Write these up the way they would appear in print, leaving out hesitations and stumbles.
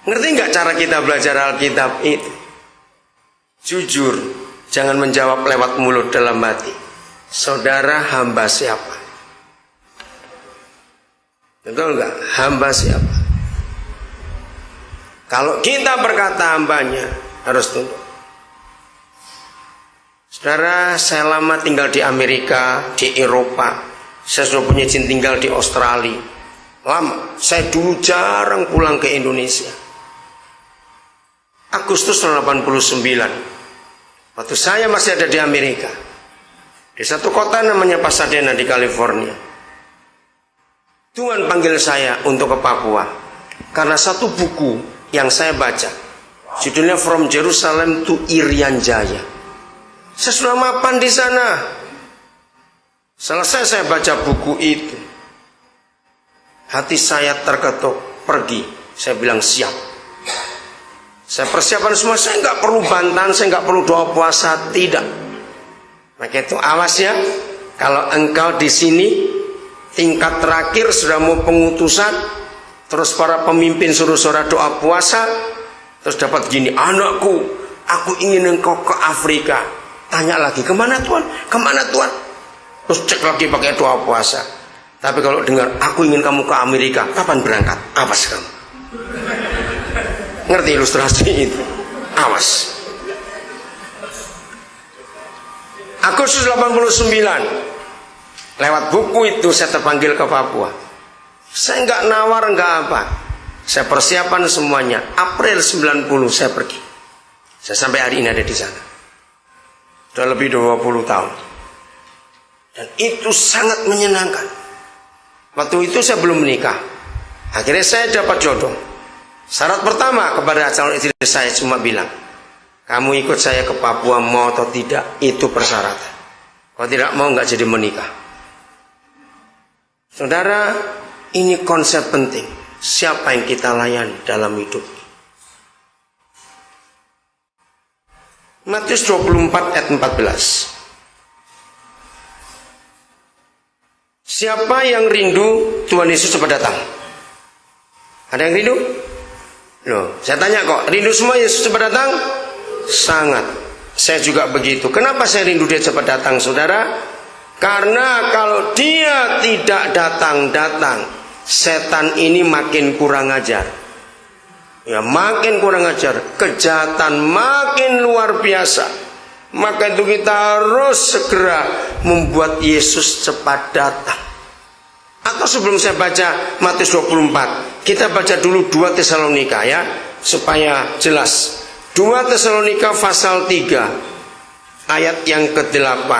Ngerti nggak cara kita belajar Alkitab itu? Jujur, jangan menjawab lewat mulut, dalam hati. Saudara hamba siapa? Betul nggak? Hamba siapa? Kalau kita berkata hambanya, harus tunduk. Saudara, saya lama tinggal di Amerika, di Eropa. Saya sudah punya izin tinggal di Australia. Lama. Saya dulu jarang pulang ke Indonesia. Agustus 89. Waktu saya masih ada di Amerika. Di satu kota namanya Pasadena di California. Tuhan panggil saya untuk ke Papua. Karena satu buku yang saya baca. Judulnya From Jerusalem to Irian Jaya. Saya sudah mapan di sana. Selesai saya baca buku itu, hati saya terketuk, pergi. Saya bilang siap. Saya persiapan semua, saya nggak perlu bantahan, saya nggak perlu doa puasa, tidak. Maka itu awas ya, kalau engkau di sini tingkat terakhir sudah mau pengutusan, terus para pemimpin suruh saudara doa puasa, terus dapat gini, anakku, aku ingin engkau ke Afrika. Tanya lagi, kemana Tuhan? Kemana Tuhan? Terus cek lagi pakai doa puasa. Tapi kalau dengar, aku ingin kamu ke Amerika, kapan berangkat? Awas kamu. Ngerti ilustrasi itu? Awas. Agustus 89. Lewat buku itu saya terpanggil ke Papua. Saya nggak nawar, nggak apa. Saya persiapan semuanya. April 90 saya pergi. Saya sampai hari ini ada di sana. Sudah lebih 20 tahun. Dan itu sangat menyenangkan. Waktu itu saya belum menikah. Akhirnya saya dapat jodoh. Syarat pertama kepada calon istri saya cuma bilang, kamu ikut saya ke Papua mau atau tidak, itu persyaratan. Kalau tidak mau nggak jadi menikah. Saudara, ini konsep penting. Siapa yang kita layani dalam hidup? Matius 24 ayat 14. Siapa yang rindu Tuhan Yesus cepat datang? Ada yang rindu? Loh, saya tanya kok, rindu semua Yesus cepat datang? Sangat. Saya juga begitu. Kenapa saya rindu dia cepat datang, saudara? Karena kalau dia tidak datang-datang, setan ini makin kurang ajar. Ya, makin kurang ajar, kejahatan makin luar biasa. Maka itu kita harus segera membuat Yesus cepat datang. Atau sebelum saya baca Matius 24, kita baca dulu 2 Tesalonika ya, supaya jelas. 2 Tesalonika pasal 3 ayat yang ke-8.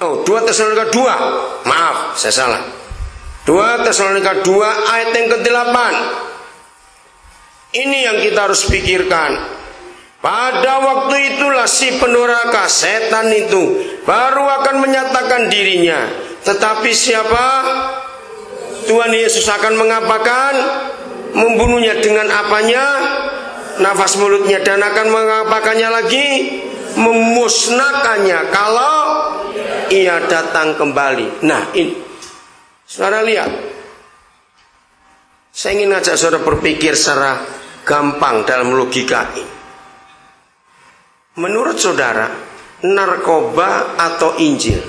Oh, 2 Tesalonika 2. Maaf, saya salah. 2 Tesalonika 2 ayat yang ke-8. Ini yang kita harus pikirkan. Pada waktu itulah si pendurhaka, setan itu, baru akan menyatakan dirinya. Tetapi siapa? Tuhan Yesus akan mengapakan? Membunuhnya dengan apanya? Nafas mulutnya. Dan akan mengapakannya lagi? Memusnahkannya kalau ia datang kembali. Nah ini, saudara lihat. Saya ingin ngajak saudara berpikir secara gampang dalam logika ini. Menurut saudara, narkoba atau Injil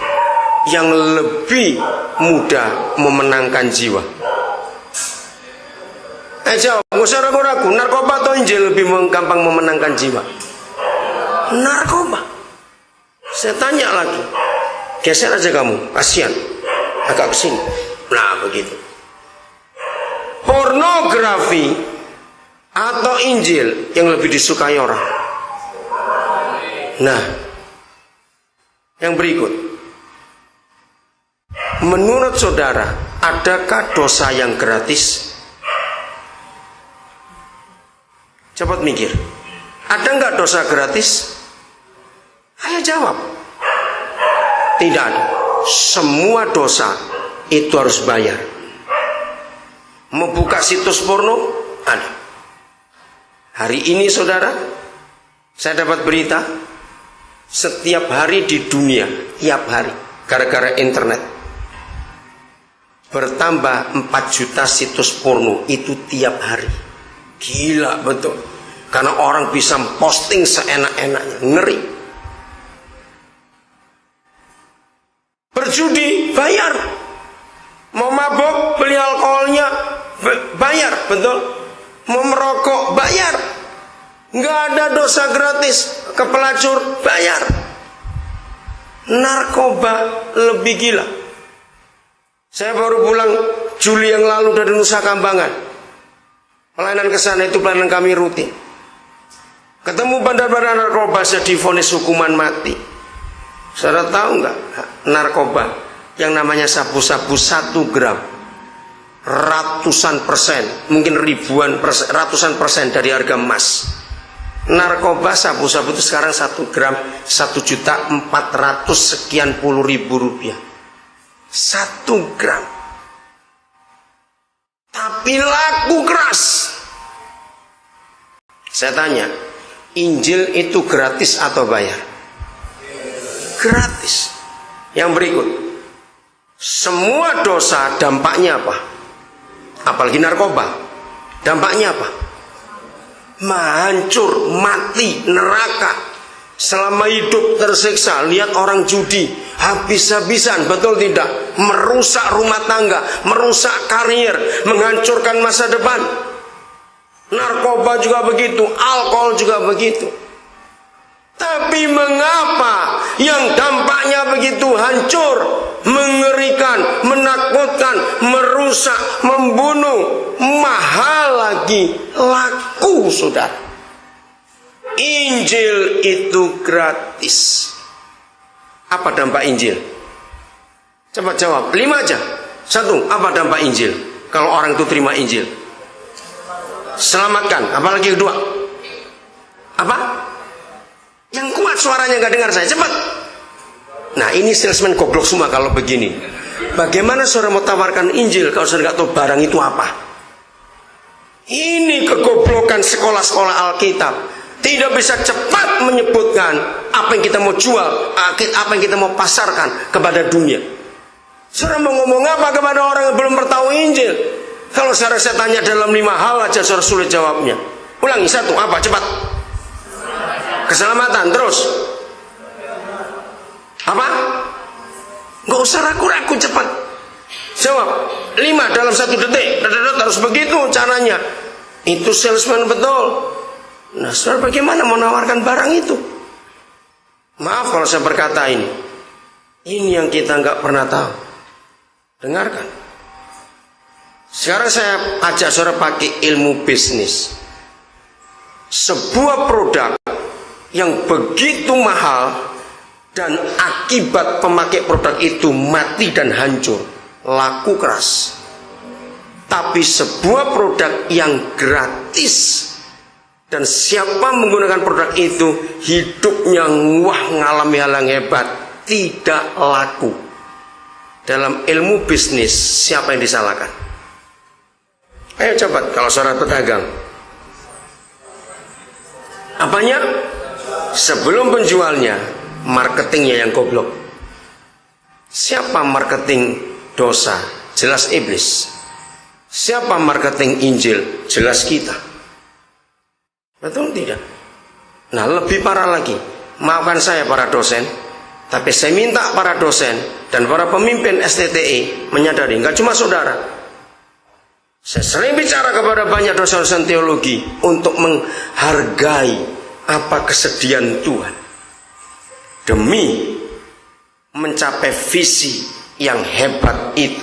yang lebih mudah memenangkan jiwa? Jawab, nggak usah ragu-ragu. Narkoba atau Injil lebih gampang memenangkan jiwa? Narkoba. Saya tanya lagi, geser aja kamu, kasihan, agak kesini. Nah begitu. Pornografi atau Injil yang lebih disukai orang? Nah, yang berikut, menurut saudara, adakah dosa yang gratis? Cepat mikir, ada nggak dosa gratis? Ayo jawab. Tidak ada. Semua dosa itu harus bayar. Mau buka situs porno? Ada. Hari ini saudara, saya dapat berita, setiap hari di dunia, tiap hari, gara-gara internet, bertambah 4 juta situs porno itu tiap hari. Gila betul. Karena orang bisa posting seenak-enaknya, ngeri. Berjudi bayar. Mau mabok beli alkoholnya bayar, betul. Mau merokok bayar. Nggak ada dosa gratis. Ke pelacur bayar. Narkoba lebih gila. Saya baru pulang Juli yang lalu dari Nusa Kambangan. Pelayanan ke sana itu pelayanan kami rutin. Ketemu bandar-bandar narkoba, saya divonis hukuman mati. Saudara tahu nggak narkoba yang namanya sabu-sabu 1 gram ratusan persen, mungkin ribuan persen, ratusan persen dari harga emas. Narkoba sabu-sabu itu sekarang 1 gram 1.400.000 sekian puluh ribu rupiah. 1 gram. Tapi laku keras. Saya tanya, Injil itu gratis atau bayar? Gratis. Yang berikut, semua dosa dampaknya apa? Apalagi narkoba, dampaknya apa? Hancur, mati, neraka. Selama hidup tersiksa. Lihat orang judi habis-habisan, betul tidak? Merusak rumah tangga, merusak karir, menghancurkan masa depan. Narkoba juga begitu, alkohol juga begitu. Tapi mengapa yang dampaknya begitu hancur, mengerikan, menakutkan, merusak, membunuh, mahal lagi, laku, saudara? Injil itu gratis. Apa dampak Injil? Coba jawab, 5 aja. 1, apa dampak Injil? Kalau orang itu terima Injil, selamatkan. Apalagi kedua? Apa? Yang kuat suaranya nggak dengar saya, cepat. Nah ini salesman goblok semua kalau begini. Bagaimana saudara mau tawarkan Injil kalau saudara nggak tahu barang itu apa? Ini kegoblokan sekolah-sekolah Alkitab. Tidak bisa cepat menyebutkan apa yang kita mau jual, apa yang kita mau pasarkan kepada dunia. Saudara mau ngomong apa kepada orang yang belum bertahu Injil? Kalau saudara saya tanya dalam 5 hal aja saudara sulit jawabnya. Ulangi, 1, apa? Cepat. Keselamatan, terus apa? Gak usah ragu-ragu, cepat jawab. 5 dalam 1 detik. Harus begitu caranya. Itu salesman betul. Nah saudara bagaimana mau menawarkan barang itu? Maaf kalau saya berkata ini yang kita nggak pernah tahu. Dengarkan. Sekarang saya ajak saudara pakai ilmu bisnis. Sebuah produk yang begitu mahal dan akibat pemakai produk itu mati dan hancur, laku keras. Tapi sebuah produk yang gratis dan siapa menggunakan produk itu hidupnya ngalami hal yang hebat, tidak laku. Dalam ilmu bisnis siapa yang disalahkan? Ayo coba kalau saudara pedagang. Apanya? Sebelum penjualnya, marketingnya yang goblok. Siapa marketing dosa? Jelas iblis. Siapa marketing Injil? Jelas kita. Betul tidak? Nah lebih parah lagi. Maafkan saya para dosen, tapi saya minta para dosen dan para pemimpin STTI menyadari, nggak cuma saudara. Saya sering bicara kepada banyak dosen-dosen teologi untuk menghargai apa kesedihan Tuhan demi mencapai visi yang hebat itu,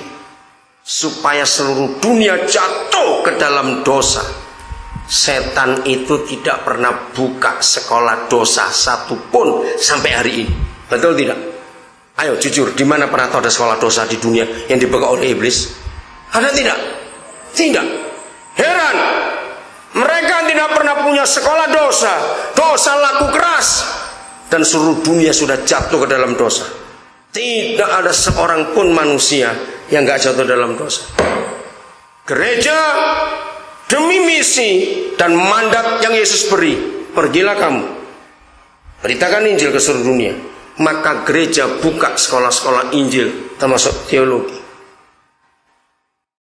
supaya seluruh dunia jatuh ke dalam dosa. Setan itu tidak pernah buka sekolah dosa satupun sampai hari ini. Betul tidak? Ayo jujur, di mana pernah tahu ada sekolah dosa di dunia yang dibuka oleh iblis? Ada tidak? Tidak. Heran, mereka tidak pernah punya sekolah dosa. Dosa laku keras dan seluruh dunia sudah jatuh ke dalam dosa. Tidak ada seorang pun manusia yang gak jatuh dalam dosa. Gereja demi misi dan mandat yang Yesus beri, pergilah kamu, beritakan Injil ke seluruh dunia. Maka gereja buka sekolah-sekolah Injil termasuk teologi.